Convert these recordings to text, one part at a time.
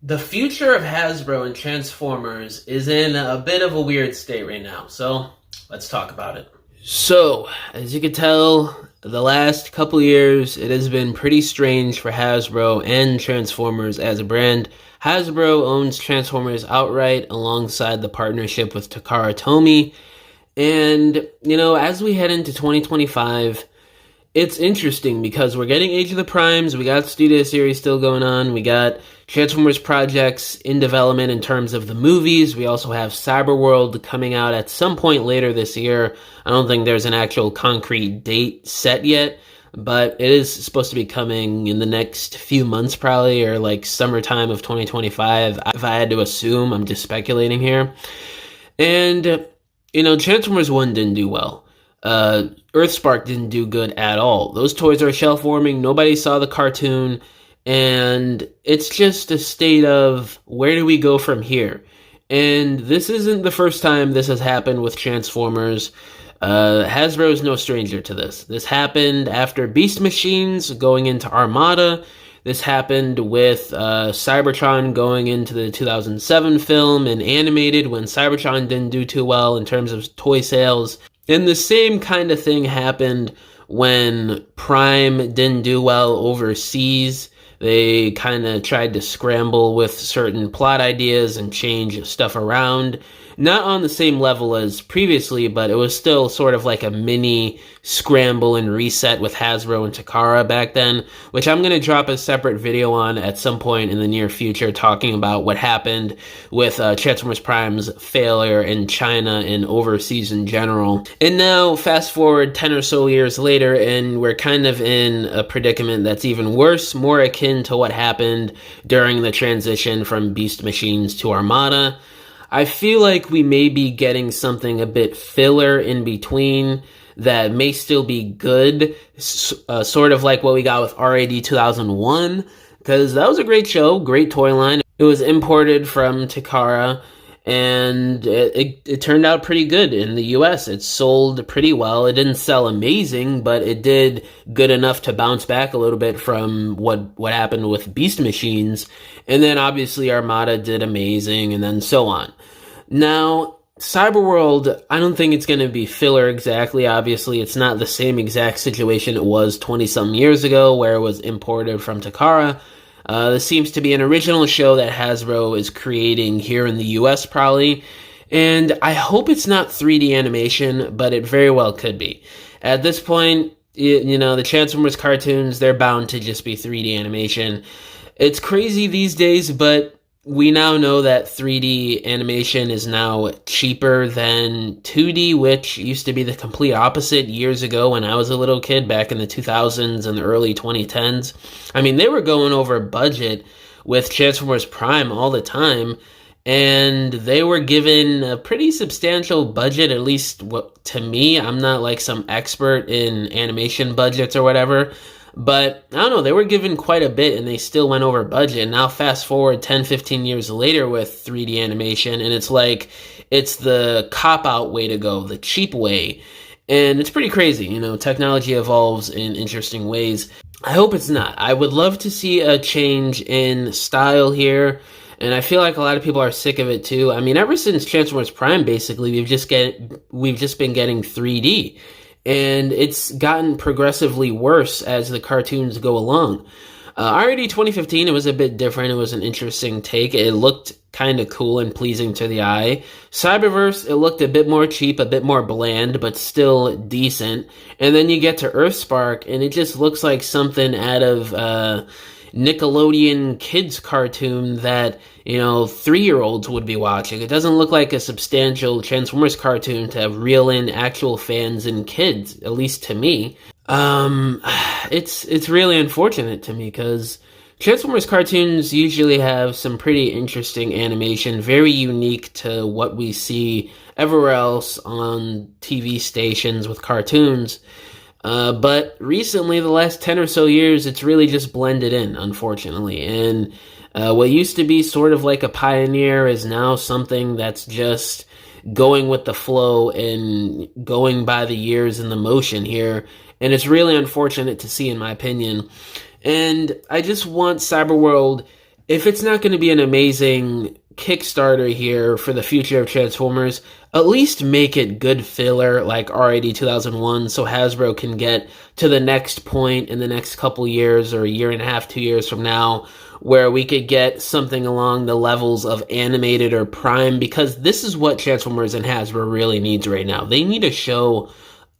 The future of Hasbro and Transformers is in a bit of a weird state right now, so let's talk about it. So, as you can tell, the last couple years, it has been pretty strange for Hasbro and Transformers as a brand. Hasbro owns Transformers outright alongside the partnership with Takara Tomy. And, as we head into 2025, it's interesting because we're getting Age of the Primes, we got Studio Series still going on, we got Transformers projects in development in terms of the movies, we also have Cyberworld coming out at some point later this year. I don't think there's an actual concrete date set yet, but it is supposed to be coming in the next few months probably, or like summertime of 2025, if I had to assume. I'm just speculating here. And, Transformers 1 didn't do well. Earthspark didn't do good at all. Those toys are shelf warming. Nobody saw the cartoon, and it's just a state of where do we go from here? And this isn't the first time this has happened with Transformers. Hasbro is no stranger to this. This happened after Beast Machines going into Armada. This happened with Cybertron going into the 2007 film and animated when Cybertron didn't do too well in terms of toy sales. And the same kind of thing happened when Prime didn't do well overseas. They kind of tried to scramble with certain plot ideas and change stuff around. Not on the same level as previously, but it was still sort of like a mini scramble and reset with Hasbro and Takara back then, which I'm going to drop a separate video on at some point in the near future, talking about what happened with Transformers Prime's failure in China and overseas in general. And now, fast forward 10 or so years later, and we're kind of in a predicament that's even worse, more akin to what happened during the transition from Beast Machines to Armada. I feel like we may be getting something a bit filler in between that may still be good, sort of like what we got with RAD 2001, because that was a great show, great toy line. It was imported from Takara, and it turned out pretty good in the US. It sold pretty well. It didn't sell amazing, but it did good enough to bounce back a little bit from what happened with Beast Machines. And then obviously Armada did amazing, and then so on. Now, Cyberworld, I don't think it's going to be filler exactly. Obviously, it's not the same exact situation it was 20-some years ago where it was imported from Takara. This seems to be an original show that Hasbro is creating here in the US probably, and I hope it's not 3D animation, but it very well could be. At this point, the Transformers cartoons, they're bound to just be 3D animation. It's crazy these days, but we now know that 3D animation is now cheaper than 2D, which used to be the complete opposite years ago when I was a little kid back in the 2000s and the early 2010s. I mean, they were going over budget with Transformers Prime all the time, and they were given a pretty substantial budget, at least to me. I'm not like some expert in animation budgets or whatever, but I don't know, they were given quite a bit and they still went over budget. And now fast forward 10, 15 years later with 3D animation, and it's like, it's the cop-out way to go, the cheap way. And it's pretty crazy, technology evolves in interesting ways. I hope it's not. I would love to see a change in style here, and I feel like a lot of people are sick of it too. I mean, ever since Transformers Prime, basically, we've just been getting 3D. And it's gotten progressively worse as the cartoons go along. RAD 2015, it was a bit different. It was an interesting take. It looked kind of cool and pleasing to the eye. Cyberverse, it looked a bit more cheap, a bit more bland, but still decent. And then you get to Earthspark, and it just looks like something out of Nickelodeon kids cartoon that 3-year-olds would be watching. It doesn't look like a substantial Transformers cartoon to reel in actual fans and kids, at least to me. It's really unfortunate to me because Transformers cartoons usually have some pretty interesting animation, very unique to what we see everywhere else on TV stations with cartoons. But recently, the last 10 or so years, it's really just blended in, unfortunately. And what used to be sort of like a pioneer is now something that's just going with the flow and going by the years and the motion here. And it's really unfortunate to see, in my opinion. And I just want Cyberworld if it's not going to be an amazing Kickstarter here for the future of Transformers, at least make it good filler like R80 2001 so Hasbro can get to the next point in the next couple years or a year and a half, 2 years from now, where we could get something along the levels of animated or Prime, because this is what Transformers and Hasbro really needs right now. They need to show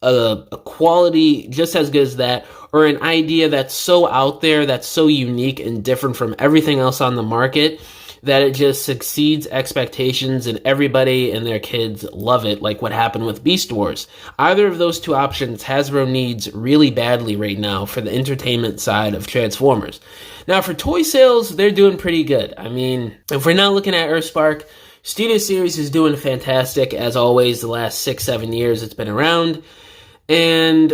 a quality just as good as that, or an idea that's so out there, that's so unique and different from everything else on the market, that it just succeeds expectations and everybody and their kids love it, like what happened with Beast Wars. Either of those two options Hasbro needs really badly right now for the entertainment side of Transformers. Now for toy sales, they're doing pretty good. I mean, if we're not looking at Earthspark, Studio Series is doing fantastic as always. The last 6-7 years it's been around. And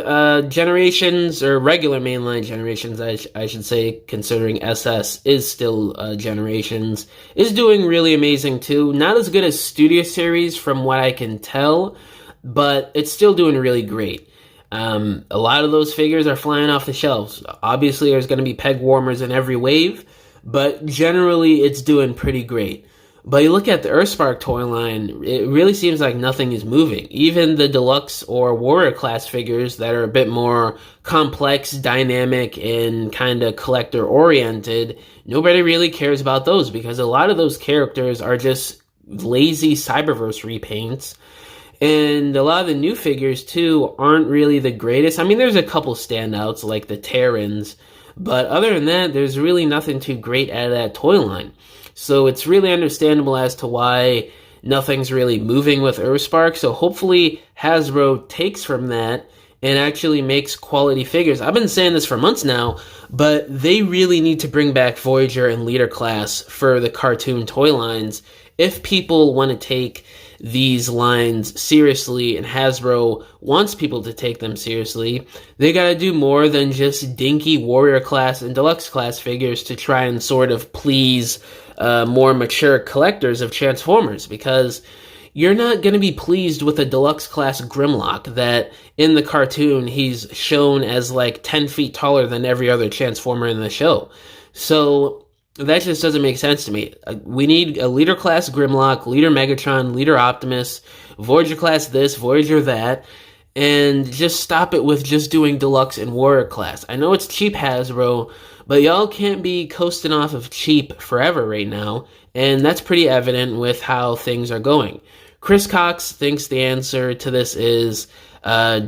Generations, or regular mainline Generations, I should say, considering SS is still Generations, is doing really amazing too. Not as good as Studio Series from what I can tell, but it's still doing really great. A lot of those figures are flying off the shelves. Obviously, there's going to be peg warmers in every wave, but generally it's doing pretty great. But you look at the Earthspark toy line, it really seems like nothing is moving. Even the deluxe or warrior class figures that are a bit more complex, dynamic, and kind of collector oriented, nobody really cares about those because a lot of those characters are just lazy Cyberverse repaints. And a lot of the new figures too aren't really the greatest. I mean, there's a couple standouts like the Terrans, but other than that, there's really nothing too great out of that toy line. So it's really understandable as to why nothing's really moving with Earthspark. So hopefully Hasbro takes from that and actually makes quality figures. I've been saying this for months now, but they really need to bring back Voyager and Leader Class for the cartoon toy lines if people want to take these lines seriously and Hasbro wants people to take them seriously. They gotta do more than just dinky warrior class and deluxe class figures to try and sort of please more mature collectors of Transformers, because you're not going to be pleased with a deluxe class Grimlock that in the cartoon he's shown as like 10 feet taller than every other Transformer in the show. So that just doesn't make sense to me. We need a Leader class Grimlock, Leader Megatron, Leader Optimus, Voyager class this, Voyager that, and just stop it with just doing deluxe and warrior class. I know it's cheap, Hasbro, but y'all can't be coasting off of cheap forever right now, and that's pretty evident with how things are going. Chris Cox thinks the answer to this is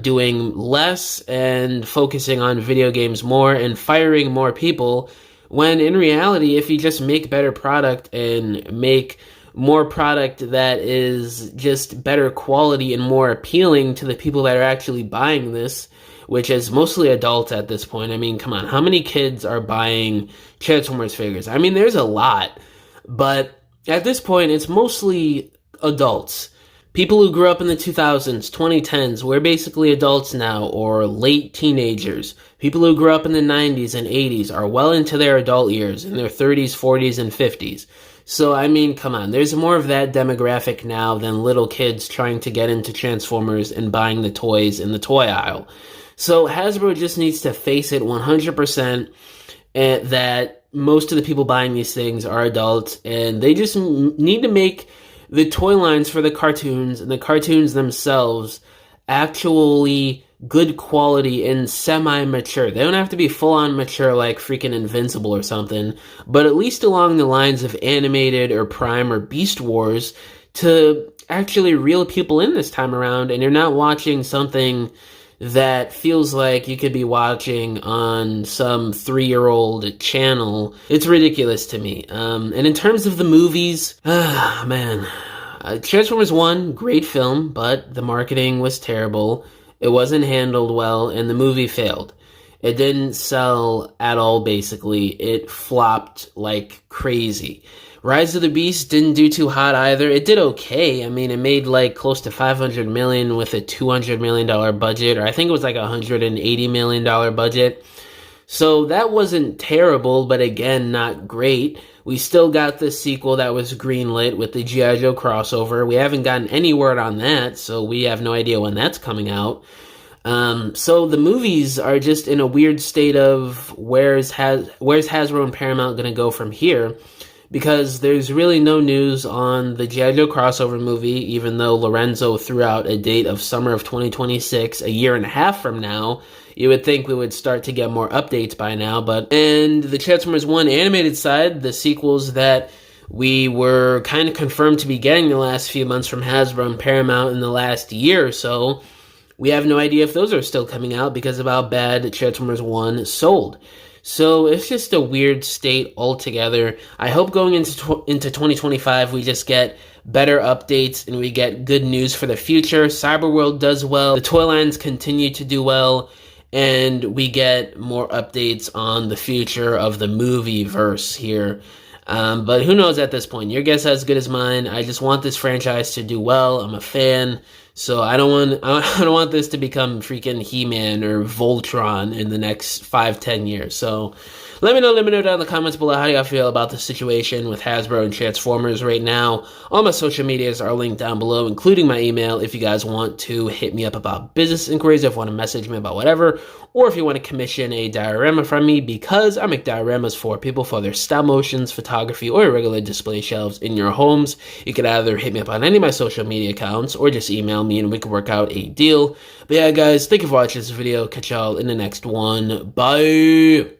doing less and focusing on video games more and firing more people, when in reality, if you just make better product and make more product that is just better quality and more appealing to the people that are actually buying this, which is mostly adults at this point. I mean, come on, how many kids are buying Transformers figures? I mean, there's a lot, but at this point, it's mostly adults. People who grew up in the 2000s, 2010s, we're basically adults now, or late teenagers. People who grew up in the 90s and 80s are well into their adult years, in their 30s, 40s, and 50s. So, I mean, come on, there's more of that demographic now than little kids trying to get into Transformers and buying the toys in the toy aisle. So Hasbro just needs to face it 100% that most of the people buying these things are adults, and they just need to make the toy lines for the cartoons and the cartoons themselves actually good quality and semi-mature. They don't have to be full-on mature like freaking Invincible or something, but at least along the lines of animated or Prime or Beast Wars to actually reel people in this time around, and you're not watching something that feels like you could be watching on some 3-year-old channel. It's ridiculous to me. And in terms of the movies, man, Transformers 1, great film, but the marketing was terrible. It wasn't handled well, and the movie failed. It didn't sell at all, basically. It flopped like crazy. Rise of the Beast didn't do too hot either. It did okay. I mean, it made like close to $500 million with a $200 million budget, or I think it was like a $180 million budget. So that wasn't terrible, but again, not great. We still got the sequel that was greenlit with the G.I. Joe crossover. We haven't gotten any word on that, so we have no idea when that's coming out. So the movies are just in a weird state of where's Hasbro and Paramount going to go from here? because there's really no news on the G.I. Joe crossover movie, even though Lorenzo threw out a date of summer of 2026, a year and a half from now. You would think we would start to get more updates by now, and the Transformers 1 animated side, the sequels that we were kind of confirmed to be getting the last few months from Hasbro and Paramount in the last year or so, we have no idea if those are still coming out because of how bad Transformers 1 sold. So it's just a weird state altogether. I hope going into 2025 we just get better updates and we get good news for the future. Cyberworld does well, the toy lines continue to do well, and we get more updates on the future of the movie verse here. But who knows at this point? Your guess is as good as mine. I just want this franchise to do well. I'm a fan, so I don't want this to become freaking He-Man or Voltron in the next 5-10 years. So let me know down in the comments below how y'all feel about the situation with Hasbro and Transformers right now. All my social medias are linked down below, including my email if you guys want to hit me up about business inquiries, if you want to message me about whatever, or if you want to commission a diorama from me, because I make dioramas for people for their stop motions, photography, or regular display shelves in your homes. You can either hit me up on any of my social media accounts or just email me and we can work out a deal. But yeah, guys, thank you for watching this video. Catch y'all in the next one. Bye!